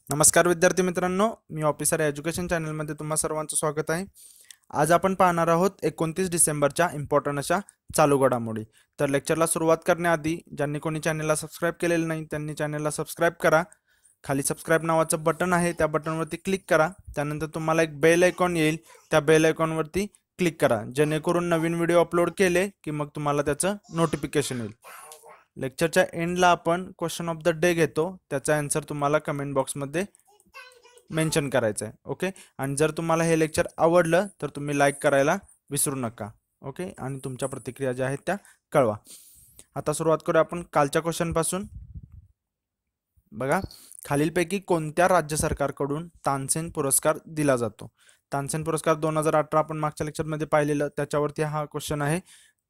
नमस्कार विद्यार्थी मित्रांनो, मी ऑफिसर एज्युकेशन चॅनलमध्ये तुम्हा सर्वांचं स्वागत आहे. आज आपण पाहणार आहोत 29 डिसेंबरच्या इम्पॉर्टंट अशा चालू घडामोडी. तर लेक्चरला सुरुवात करण्याआधी ज्यांनी कोणी चॅनलला सबस्क्राईब केलेलं नाही त्यांनी चॅनलला सबस्क्राईब करा. खाली सबस्क्राईब नावाचं बटन आहे, त्या बटनवरती क्लिक करा. त्यानंतर तुम्हाला एक बेल आयकॉन येईल, त्या बेल आयकॉनवरती क्लिक करा, जेणेकरून नवीन व्हिडिओ अपलोड केले की मग तुम्हाला त्याचं नोटिफिकेशन येईल. लेक्चरच्या एंडला आपण क्वेश्चन ऑफ द डे घेतो, त्याचा आन्सर तुम्हाला कमेंट बॉक्समध्ये मेन्शन करायचं आहे. ओके, आणि जर तुम्हाला हे लेक्चर आवडलं तर तुम्ही लाईक करायला विसरू नका. ओके, आणि तुमच्या प्रतिक्रिया ज्या आहेत त्या कळवा. आता सुरुवात करूया आपण कालच्या क्वेश्चन पासून. बघा, खालीलपैकी कोणत्या राज्य सरकारकडून तानसेन पुरस्कार दिला जातो? तानसेन पुरस्कार 2018 आपण मागच्या लेक्चरमध्ये पाहिलेलं, त्याच्यावरती हा क्वेश्चन आहे.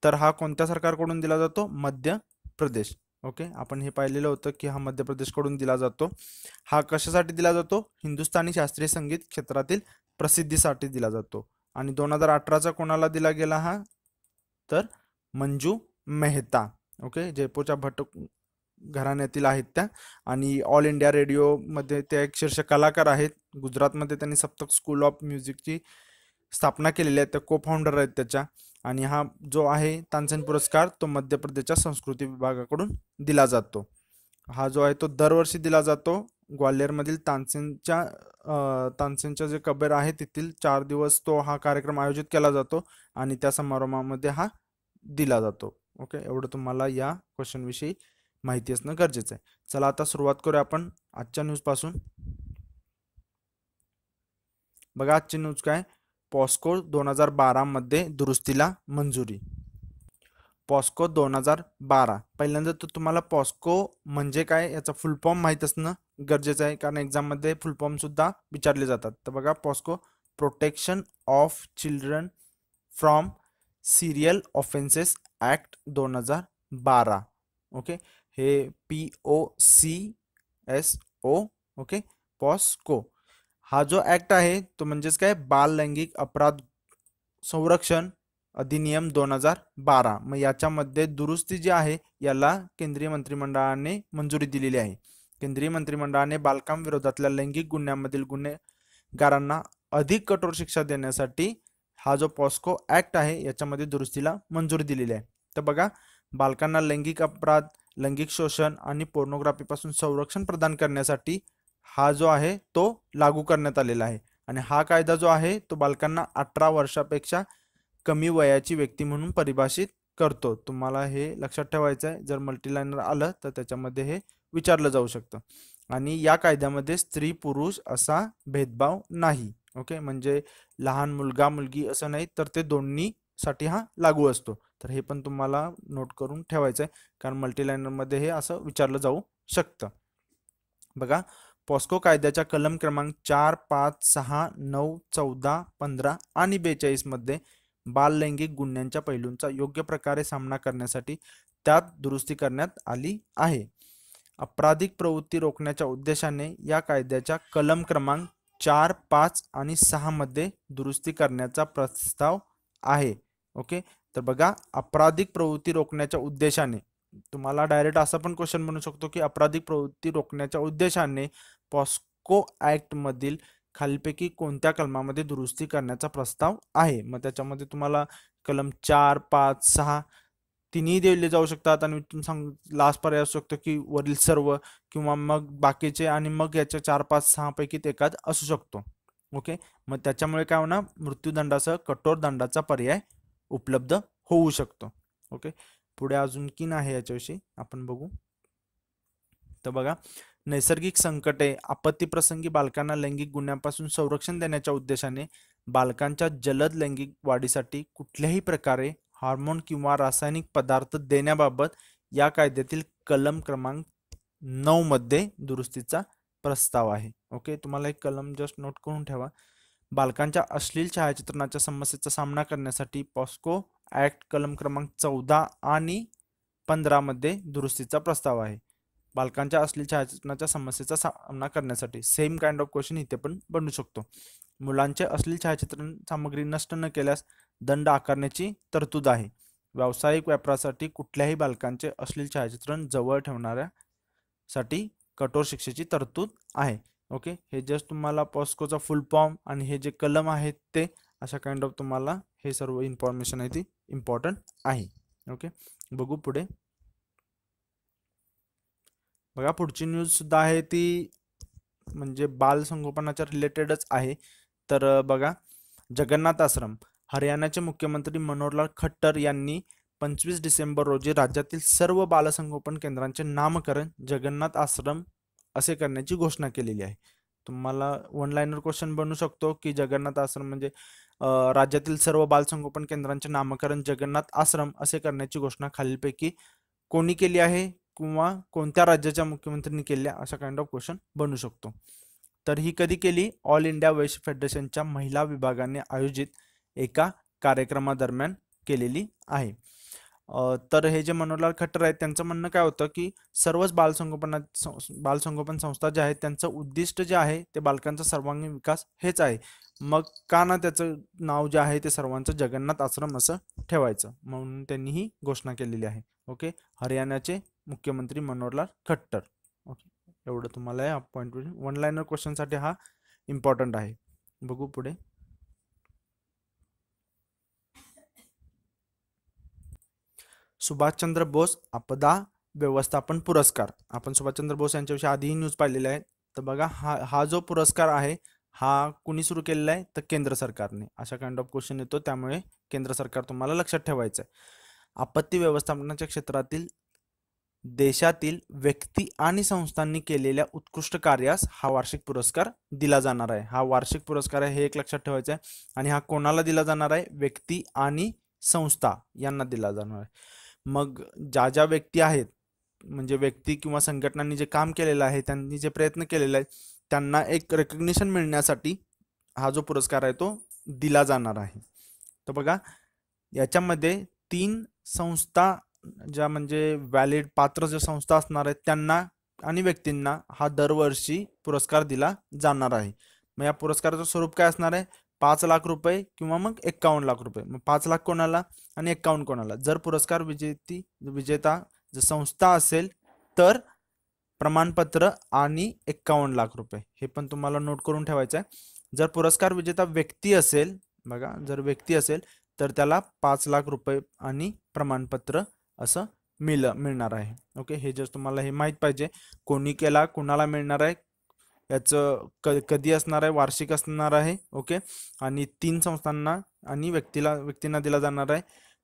तर हा कोणत्या सरकारकडून दिला जातो? मध्य प्रदेश. ओके, आपण हे पाहिलेलं होतं की हा मध्य प्रदेशकडून दिला जातो. हा कशासाठी दिला जातो? हिंदुस्थानी शास्त्रीय संगीत क्षेत्रातील प्रसिद्धीसाठी दिला जातो. आणि 2018चा कोणाला दिला गेला हा? तर मंजू मेहता. ओके, जयपूरच्या भट्ट घराण्यातील आहेत त्या, आणि ऑल इंडिया रेडिओमध्ये ते एक शीर्ष कलाकार आहेत. गुजरातमध्ये त्यांनी सप्तक स्कूल ऑफ म्युझिकची स्थापना केलेली आहे, त्या को फाउंडर आहेत त्याच्या. आणि हा जो आहे तानसेन पुरस्कार तो मध्य प्रदेशच्या संस्कृती विभागाकडून दिला जातो. हा जो आहे तो दरवर्षी दिला जातो. ग्वाल्हेरमधील तानसेनच्या जे कबीर आहे तिथील 4 दिवस तो हा कार्यक्रम आयोजित केला जातो आणि त्या समारंभामध्ये हा दिला जातो. ओके, एवढं तुम्हाला या क्वेश्चन विषयी माहिती असणं गरजेचं आहे. चला आता सुरुवात करूया आपण आजच्या न्यूज पासून. बघा, आजची न्यूज काय? पॉस्को 2012 मध्ये दुरुस्तीला मंजुरी. पॉस्को 2012. पहिल्यांदा तर तुम्हाला पॉस्को म्हणजे काय याचा फुल फॉर्म माहीत असणं गरजेचं आहे, कारण एक्झाममध्ये फुल फॉर्म सुद्धा विचारले जातात. तर बघा, POCSO protection of children from sexual offences act 2012. Okay, हे POCSO. ओके, पॉस्को हा जो ॲक्ट आहे तो म्हणजेच काय? बाल लैंगिक अपराध संरक्षण अधिनियम 2012. मग याच्यामध्ये दुरुस्ती जी आहे याला केंद्रीय मंत्रिमंडळाने मंजुरी दिलेली आहे. केंद्रीय मंत्रिमंडळाने बालकाम विरोधातल्या लैंगिक गुन्ह्यांमधील गुन्हेगारांना अधिक कठोर शिक्षा देण्यासाठी हा जो पॉस्को ॲक्ट आहे याच्यामध्ये दुरुस्तीला मंजुरी दिलेली आहे. तर बघा, बालकांना लैंगिक अपराध, लैंगिक शोषण आणि पोर्नोग्राफीपासून संरक्षण प्रदान करण्यासाठी हा जो आहे तो लागू करण्यात आलेला आहे. आणि हा कायदा जो आहे तो बालकांना 18 वर्षापेक्षा कमी वयाची व्यक्ती म्हणून परिभाषित करतो. तुम्हाला हे लक्षात ठेवायचं आहे, जर मल्टीलायनर आलं तर त्याच्यामध्ये हे विचारलं जाऊ शकतं. आणि या कायद्यामध्ये स्त्री पुरुष असा भेदभाव नाही. ओके, म्हणजे लहान मुलगा मुलगी असं नाही, तर ते दोन्हीसाठी हा लागू असतो. तर हे पण तुम्हाला नोट करून ठेवायचं आहे, कारण मल्टीलायनरमध्ये हे असं विचारलं जाऊ शकतं. बघा, पॉस्को कायद्याच्या कलम क्रमांक 4, 5, 6, 9, 14, 15 आणि 42 मध्ये बाल लैंगिक गुन्ह्यांच्या पैलूंचा योग्य प्रकारे सामना करण्यासाठी त्यात दुरुस्ती करण्यात आली आहे. आपराधिक प्रवृत्ती रोखण्याच्या उद्देशाने या कायद्याच्या कलम क्रमांक 4, 5 आणि 6 मध्ये दुरुस्ती करण्याचा प्रस्ताव आहे. ओके, तर बघा, आपराधिक प्रवृत्ती रोखण्याच्या उद्देशाने, तुम्हाला डायरेक्ट असा पण क्वेश्चन बनू शकतो की आपराधिक प्रवृत्ती रोखण्याच्या उद्देशाने पॉस्को ॲक्ट मधील खालीलपैकी कोणत्या कलमामध्ये दुरुस्ती करण्याचा प्रस्ताव आहे? मग त्याच्यामध्ये तुम्हाला कलम 4, 5, 6 तिन्ही दिले जाऊ शकतात, आणि सांग लास्ट पर्याय असू शकतो की वरील सर्व, किंवा मग बाकीचे, आणि मग याच्या 4, 5, 6 पैकी एखाद असू शकतो. ओके, मग त्याच्यामुळे काय होणार? मृत्यूदंडासह कठोर दंडाचा पर्याय उपलब्ध होऊ शकतो. ओके, पुढे अजून की आहे याच्याविषयी आपण बघू. तर बघा, नैसर्गिक संकटे, आपत्ती प्रसंगी बालकांना लैंगिक गुन्ह्यांपासून संरक्षण देण्याच्या उद्देशाने बालकांच्या जलद लैंगिक वाढीसाठी कुठल्याही प्रकारे हार्मोन किंवा रासायनिक पदार्थ देण्याबाबत या कायद्यातील कलम क्रमांक 9 मध्ये दुरुस्तीचा प्रस्ताव आहे. ओके, तुम्हाला एक कलम जस्ट नोट करून ठेवा. बालकांच्या अश्लील छायाचित्रणाच्या समस्येचा सामना करण्यासाठी पॉस्को ॲक्ट कलम क्रमांक 14 आणि 15 मध्ये दुरुस्तीचा प्रस्ताव आहे. बालकांच्या अश्लील छायाचित्रणाच्या समस्येचा सामना करण्यासाठी सेम काइंड ऑफ क्वेश्चन इथे पण बनू शकतो. मुलांचे अश्लील छायाचित्रण सामग्री नष्ट न केल्यास दंड आकारण्याची तरतूद आहे. व्यावसायिक वापरासाठी कुठल्याही बालकांचे अश्लील छायाचित्रण जवळ ठेवणाऱ्यासाठी कठोर शिक्षेची तरतूद आहे. ओके, हे जस्ट तुम्हाला पॉस्कोचा फुल फॉर्म आणि हे जे कलम आहेत ते अशा काइंड ऑफ तुम्हाला हे सर्व इन्फॉर्मेशन आहे ती इम्पॉर्टंट आहे. ओके, बघू पुढे. बघा पुढची न्यूज सुद्धा आहे ती म्हणजे बाल संगोपनाच्या रिलेटेडच आहे. तर बघा, जगन्नाथ आश्रम. हरियाणाचे मुख्यमंत्री मनोहरलाल खट्टर यांनी 25 डिसेंबर रोजी राज्यातील सर्व बालसंगोपन केंद्रांचे नामकरण जगन्नाथ आश्रम असे करण्याची घोषणा केलेली आहे. तुम्हाला वन लाइनर क्वेश्चन बनू शकतो की जगन्नाथ आश्रम म्हणजे राज्यातील सर्व बालसंगोपन केंद्रांचे नामकरण जगन्नाथ आश्रम असे करण्याची घोषणा खालीलपैकी कोणी केली आहे किंवा कोणत्या राज्याच्या मुख्यमंत्र्यांनी केली आहे, असा काइंड ऑफ क्वेश्चन बनू शकतो. तर ही कधी केली? ऑल इंडिया वैश्य फेडरेशनच्या महिला विभागाने आयोजित एका कार्यक्रमादरम्यान केलेली आहे. तर हे जे मनोहरलाल खट्टर आहेत त्यांचं म्हणणं काय होतं की सर्वच बालसंगोपन संस्था ज्या आहेत त्यांचं उद्दिष्ट जे आहे ते बालकांचा सर्वांगीण विकास हेच आहे. मग का ना त्याचं नाव जे आहे ते सर्वांचं जगन्नाथ आश्रम असं ठेवायचं, म्हणून त्यांनी ही घोषणा केलेली आहे. ओके, हरियाणाचे मुख्यमंत्री मनोहरलाल खट्टर. ओके, एवढं तुम्हाला या पॉईंट वन लाइनर क्वेश्चनसाठी हा इम्पॉर्टंट आहे. बघू पुढे. सुभाषचंद्र बोस आपदा व्यवस्थापन पुरस्कार. आपण सुभाषचंद्र बोस यांच्याविषयी आधीही न्यूज पाहिलेली आहे. तर बघा हा जो पुरस्कार आहे हा कुणी सुरू केलेला आहे? तर केंद्र सरकारने. अशा काइंड ऑफ क्वेश्चन येतो, त्यामुळे केंद्र सरकार तुम्हाला लक्षात ठेवायचं आहे. आपत्ती व्यवस्थापनाच्या क्षेत्रातील देशातील व्यक्ती आणि संस्थांनी केलेल्या उत्कृष्ट कार्यास हा वार्षिक पुरस्कार दिला जाणार आहे. हा वार्षिक पुरस्कार आहे हे एक लक्षात ठेवायचं आहे. आणि हा कोणाला दिला जाणार आहे? व्यक्ती आणि संस्था यांना दिला जाणार आहे. मग ज्या व्यक्ती आहेत म्हणजे व्यक्ती किंवा संघटनांनी जे काम केलेलं आहे, त्यांनी जे प्रयत्न केलेले आहेत, त्यांना एक रेकग्निशन मिळण्यासाठी हा जो पुरस्कार आहे तो दिला जाणार आहे. तर बघा याच्यामध्ये 3 संस्था ज्या म्हणजे व्हॅलिड पात्र ज्या संस्था असणार आहेत त्यांना आणि व्यक्तींना हा दरवर्षी पुरस्कार दिला जाणार आहे. मग या पुरस्काराचं स्वरूप काय असणार आहे? 5 लाख रुपये किंवा मग 51 लाख रुपये. मग 5 लाख कोणाला आणि 51 कोणाला? जर पुरस्कार विजेता जर संस्था असेल तर प्रमाणपत्र आणि 51 लाख रुपये. हे पण तुम्हाला नोट करून ठेवायचं आहे. जर पुरस्कार विजेता व्यक्ती असेल, बघा जर व्यक्ती असेल तर त्याला 5 लाख रुपये आणि प्रमाणपत्र असं मिळणार आहे. ओके, हे जर तुम्हाला हे माहीत पाहिजे कोणी केला, कोणाला मिळणार आहे, याचं कधी असणार आहे, वार्षिक असणार आहे. ओके, आणि 3 संस्थांना आणि व्यक्तींना दिला जाणार आहे.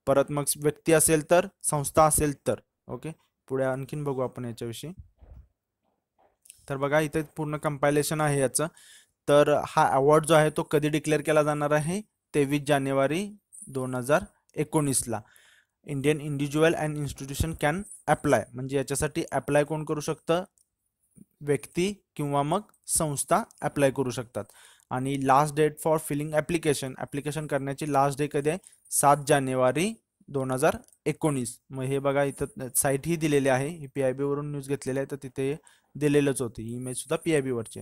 परत मग व्यक्ती असेल तर, संस्था असेल तर. ओके, पुढे आणखीन बघू आपण याच्याविषयी. तर बघा इथे पूर्ण कंपायलेशन आहे याचं. तर हा अवॉर्ड जो आहे तो कधी डिक्लेअर केला जाणार आहे? 23 जानेवारी 2019ला. Indian individual and institution can apply. म्हणजे याच्यासाठी अप्लाय कोण करू शकतं? व्यक्ती किंवा मग संस्था अप्लाय करू शकतात. आणि last date for filling application करण्याची लास्ट डेट कधी आहे? 7 जानेवारी 2019. मग हे बघा इथं साईट ही दिलेली आहे. ही PIB वरून न्यूज घेतलेली आहे, तर तिथे दिलेलंच होती. इमेज सुद्धा PIB वरची.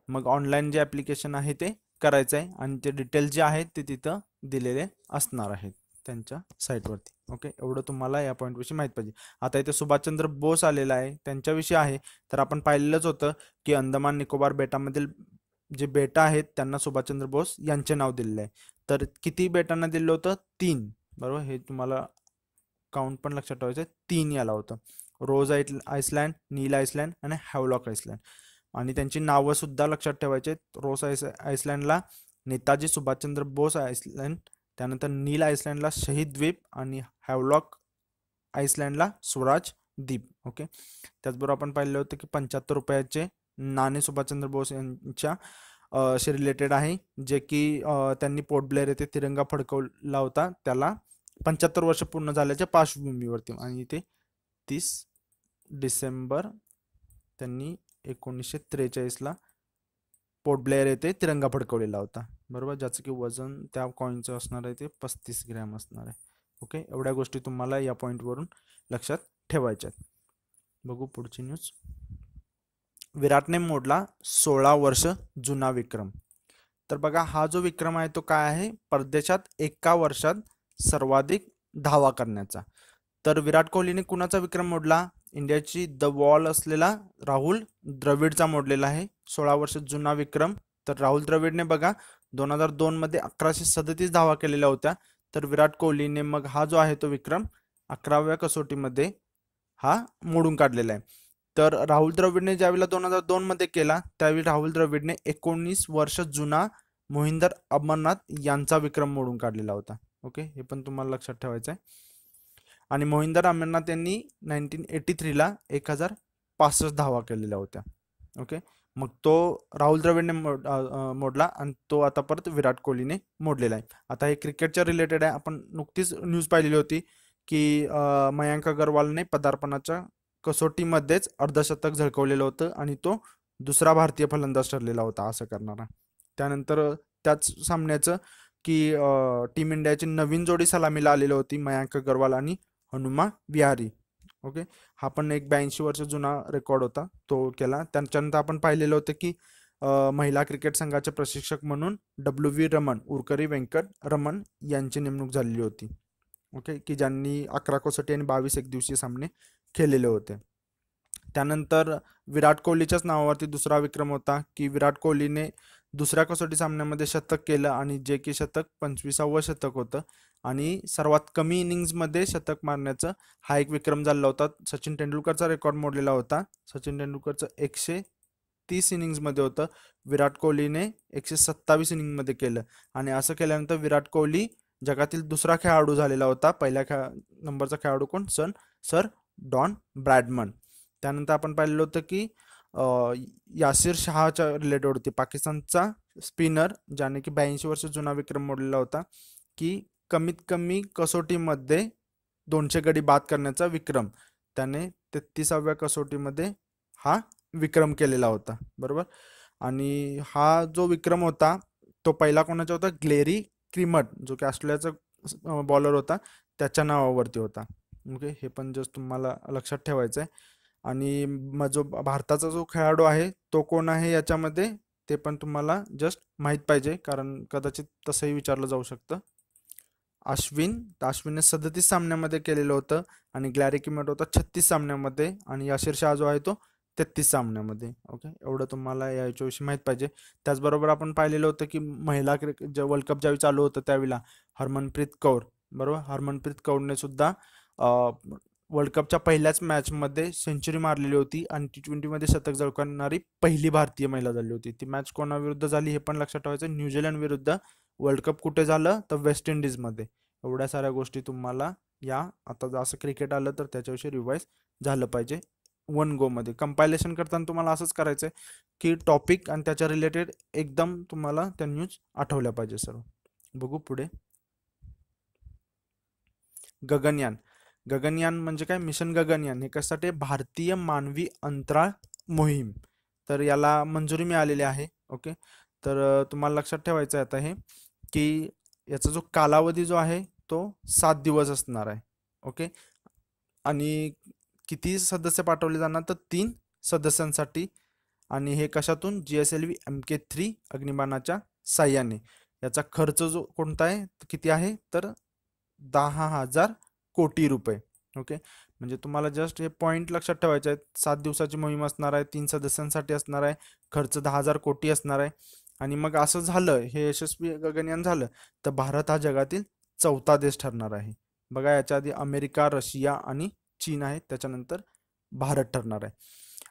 मग ऑनलाईन जे ॲप्लिकेशन आहे ते करायचं आहे आणि ते डिटेल्स जे आहेत ते तिथं दिलेले असणार आहेत त्यांच्या साईटवरती. ओके, एवढं तुम्हाला या पॉईंटविषयी माहीत पाहिजे. आता इथे सुभाषचंद्र बोस आलेला आहे, त्यांच्याविषयी आहे. तर आपण पाहिलेलंच होतं की अंदमान निकोबार बेटामधील जे बेटा आहेत त्यांना सुभाषचंद्र बोस यांचे नाव दिलेलं आहे. तर किती बेटांना दिलं होतं? 3. बरोबर, हे तुम्हाला काउंट पण लक्षात ठेवायचं आहे. 3 याला होतं. रोज आइसलँड, नील आइसलँड आणि हॅवलॉक आइसलँड. आणि त्यांची नावं सुद्धा लक्षात ठेवायचे. रोज आइसलँडला नेताजी सुभाषचंद्र बोस आइसलँड, त्यानंतर नील आइसलँडला शहीद द्वीप आणि हॅवलॉक आइसलँडला स्वराज द्वीप. ओके, त्याचबरोबर आपण पाहिलं होतं की 75 रुपयाचे नाणे सुभाषचंद्र बोस यांच्या शी रिलेटेड आहे, जे की त्यांनी पोर्ट ब्लेअर येथे तिरंगा फडकवला होता त्याला 75 वर्ष पूर्ण झाल्याच्या पार्श्वभूमीवरती. आणि ते 30 डिसेंबर त्यांनी 1943ला पोर्ट ब्लेअर येथे तिरंगा फडकवलेला होता. बरोबर, ज्याचं की वजन त्या कॉईनचं असणार आहे ते 35 ग्रॅम असणार आहे. ओके, एवढ्या गोष्टी तुम्हाला या पॉईंटवरून लक्षात ठेवायच्या आहेत. बघू पुढची न्यूज. विराटने मोडला 16 वर्ष जुना विक्रम. तर बघा हा जो विक्रम आहे तो काय आहे? परदेशात एका वर्षात सर्वाधिक धावा करण्याचा. तर विराट कोहलीने कुणाचा विक्रम मोडला? इंडियाची द वॉल असलेला राहुल द्रविडचा मोडलेला आहे. 16 वर्ष जुना विक्रम. तर राहुल द्रविडने बघा 2002 मध्ये 1137 धावा केलेल्या होत्या. तर विराट कोहलीने मग हा जो आहे तो विक्रम 11व्या कसोटीमध्ये हा मोडून काढलेला आहे. तर राहुल द्रविडने ज्यावेळेला 2002 मध्ये केला त्यावेळी राहुल द्रविडने 19 वर्ष जुना मोहिंदर अमरनाथ यांचा विक्रम मोडून काढलेला होता. ओके, हे पण तुम्हाला लक्षात ठेवायचं आहे. आणि मोहिंदर अमरनाथ यांनी 1983ला 1065 धावा केलेल्या होत्या. ओके, मग तो राहुल द्रविडने मोडला आणि तो आता परत विराट कोहलीने मोडलेला आहे. आता हे क्रिकेटच्या रिलेटेड आहे. आपण नुकतीच न्यूज पाहिलेली होती की मयांक अगरवालने पदार्पणाच्या कसोटीमध्येच अर्धशतक झळकवलेलं होतं आणि तो दुसरा भारतीय फलंदाज ठरलेला होता असं करणारा. त्यानंतर त्याच सामन्याचं की टीम इंडियाची नवीन जोडी सलामीला आलेली होती मयांक अगरवाल आणि हनुमा विहारी. ओके, हा पण एक 82 वर्ष जुना रेकॉर्ड होता तो केला. त्याच्यानंतर आपण पाहिलेलं होतं की महिला क्रिकेट संघाचे प्रशिक्षक म्हणून WV रमण उरकरी व्यंकट रमण यांची नेमणूक झालेली होती. ओके, की ज्यांनी 11 कसोटी आणि 22 एकदिवसीय सामने खेळलेले होते. त्यानंतर विराट कोहलीच्याच नावावरती दुसरा विक्रम होता की विराट कोहलीने दुसऱ्या कसोटी सामन्यामध्ये शतक केलं आणि जे की शतक 25वं शतक होतं आणि सर्वात कमी इनिंग्समध्ये शतक मारण्याचा हा एक विक्रम झाला होता. सचिन तेंडुलकरचा रेकॉर्ड मोडलेला होता. सचिन तेंडुलकरचं 130 इनिंग्समध्ये होतं. विराट कोहलीने 127 इनिंगमध्ये केलं आणि असं केल्यानंतर विराट कोहली जगातील दुसरा खेळाडू झालेला होता. पहिल्या नंबरचा खेळाडू कोण? Sir Don Bradman. त्यानंतर आपण पाहिलेलं होतं की यासिर शहाच्या रिलेटेड होती, पाकिस्तानचा स्पिनर ज्याने की 82 वर्ष जुना विक्रम मोडलेला होता की कमीत कमी कसोटीमध्ये 200 गडी बाद करण्याचा विक्रम त्याने 33व्या कसोटीमध्ये हा विक्रम केलेला होता. बरोबर. आणि हा जो विक्रम होता तो पहिला कोणाचा होता? ग्लेरी क्रिमट, जो की ऑस्ट्रेलियाचा बॉलर होता, त्याच्या नावावरती होता. ओके, हे पण जस्ट तुम्हाला लक्षात ठेवायचं आहे. आणि मग जो भारताचा जो खेळाडू आहे तो कोण आहे याच्यामध्ये ते पण तुम्हाला जस्ट माहीत पाहिजे, कारण कदाचित तसंही विचारलं जाऊ शकतं. अश्विनने 37 सामन्यामध्ये केलेलं होतं आणि ग्लॅरी किमट होता 36 सामन्यामध्ये आणि याशिर शाह जो आहे तो 33 सामन्यामध्ये. ओके, एवढं तुम्हाला याच्याविषयी माहीत पाहिजे. त्याचबरोबर आपण पाहिलेलं होतं की महिला क्रिकेट वर्ल्ड कप ज्यावेळी चालू होतं त्यावेळेला हरमनप्रीत कौर, बरोबर, हरमनप्रीत कौरने सुद्धा वर्ल्ड कपच्या पहिल्याच मॅचमध्ये सेंचुरी मारलेली होती आणि T20मध्ये शतक झळकावणारी पहिली भारतीय महिला झाली होती. ती मॅच कोणाविरुद्ध झाली हे पण लक्षात ठेवायचं. न्यूझीलंड विरुद्ध. वर्ल्ड कप कुठे झालं? तर वेस्ट इंडिजमध्ये. एवढ्या साऱ्या गोष्टी तुम्हाला या आता जसं क्रिकेट आलं तर त्याच्याविषयी रिवाईज झालं पाहिजे. वन गोमध्ये कंपायलेशन करताना तुम्हाला असंच करायचं आहे की टॉपिक आणि त्याच्या रिलेटेड एकदम तुम्हाला त्या न्यूज आठवल्या पाहिजे सर्व. बघू पुढे. गगनयान. गगनयान म्हणजे काय? मिशन गगनयान हे कशासाठी? भारतीय मानवी अंतराळ मोहीम. तर याला मंजुरी मिळालेली आहे. ओके, तर तुम्हाला लक्षात ठेवायचं आहे आता हे की याचा जो कालावधी जो आहे तो 7 दिवस असणार आहे. ओके, आणि किती सदस्य पाठवले जाणार? तर 3 सदस्यांसाठी. आणि हे कशातून? GSLV MK3 अग्निबाणाच्या साह्याने. याचा खर्च जो कोणता आहे किती आहे? तर 10,000 कोटी रुपये. ओके, म्हणजे तुम्हाला जस्ट हे पॉईंट लक्षात ठेवायचे आहेत. 7 दिवसाची मोहीम असणार आहे, 3 सदस्यांसाठी असणार आहे, खर्च 10,000 कोटी असणार आहे. आणि मग असं झालं, हे यशस्वी गगनयान झालं तर भारत हा जगातील 4था देश ठरणार आहे. बघा, याच्या आधी अमेरिका, रशिया आणि चीन आहे, त्याच्यानंतर भारत ठरणार आहे.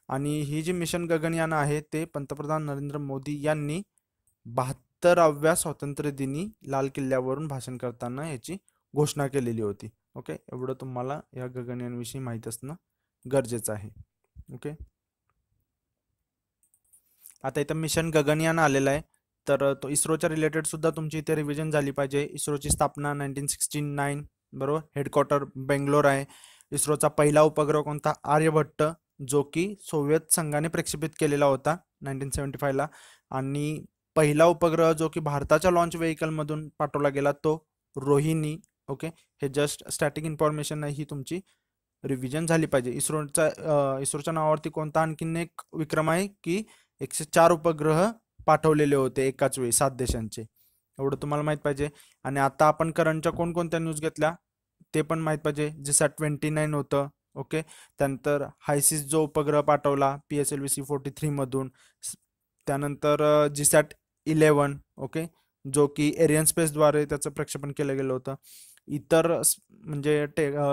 आणि ही जी मिशन गगनयान आहे ते पंतप्रधान नरेंद्र मोदी यांनी 72व्या स्वातंत्र्य दिनी लाल किल्ल्यावरून भाषण करताना याची घोषणा केलेली होती. ओके, एवढं तुम्हाला या गगनयानविषयी माहीत असणं गरजेचं आहे. ओके, आता इथं मिशन गगनयान आलेलं आहे तर तो इस्रोच्या रिलेटेड सुद्धा तुमची इथे रिव्हिजन झाली पाहिजे. इस्रोची स्थापना 1969, बरोबर. हेडक्वार्टर बेंगलोर आहे. इस्रोचा पहिला उपग्रह कोणता? आर्यभट्ट, जो की सोव्हिएत संघाने प्रक्षेपित केलेला होता 1975ला. आणि पहिला उपग्रह जो की भारताच्या लॉन्च व्हेकलमधून पाठवला गेला तो रोहिणी. ओके, हे जस्ट स्टॅटिक इन्फॉर्मेशन आहे, ही तुमची रिव्हिजन झाली पाहिजे. इस्रोच्या नावावरती कोणता आणखीन एक विक्रम आहे की 104 उपग्रह पाठवलेले होते एकाच वेळी 7 देशांचे. एवढं तुम्हाला माहित पाहिजे. आणि आता आपण करंटच्या कोणकोणत्या न्यूज घेतल्या ते पण माहित पाहिजे. GSAT 29 होतं. ओके. त्यानंतर हायसिस जो उपग्रह पाठवला PSLV-C43 मधून. त्यानंतर जीसॅट 11, ओके, जो की एरियन स्पेसद्वारे त्याचं प्रक्षेपण केलं गेलं होतं. इतर म्हणजे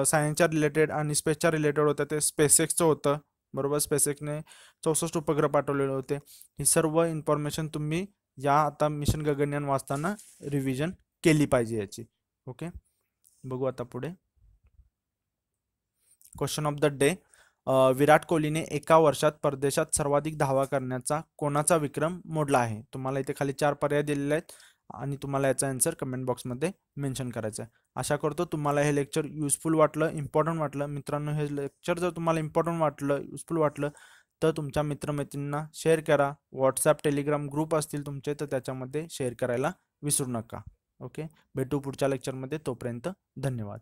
सायन्सच्या रिलेटेड आणि स्पेसच्या रिलेटेड होतं ते स्पेसएक्सचं होतं, बरोबर. स्पेसएक्सने 64 उपग्रह पाठवलेले होते. ही सर्व इन्फॉर्मेशन तुम्ही या आता मिशन गगनयान वाचताना रिव्हिजन केली पाहिजे याची. ओके, बघू आता पुढे. Question of the day. Virat कोहलीने एका वर्षात परदेशात सर्वाधिक धावा करण्याचा कोणाचा विक्रम मोडला आहे? तुम्हाला इथे खाली 4 पर्याय दिलेले आहेत आणि तुम्हाला याचा आन्सर कमेंट बॉक्समध्ये मेन्शन करायचा आहे. आशा करतो तुम्हाला हे लेक्चर युजफुल वाटलं, इम्पॉर्टंट वाटलं. मित्रांनो, हे लेक्चर जर तुम्हाला इम्पॉर्टंट वाटलं, युजफुल वाटलं, तर तुमच्या मित्रमैत्रिणींना शेअर करा. व्हॉट्सॲप टेलिग्राम ग्रुप असतील तुमचे तर त्याच्यामध्ये शेअर करायला विसरू नका. ओके, भेटू पुढच्या लेक्चरमध्ये. तोपर्यंत धन्यवाद.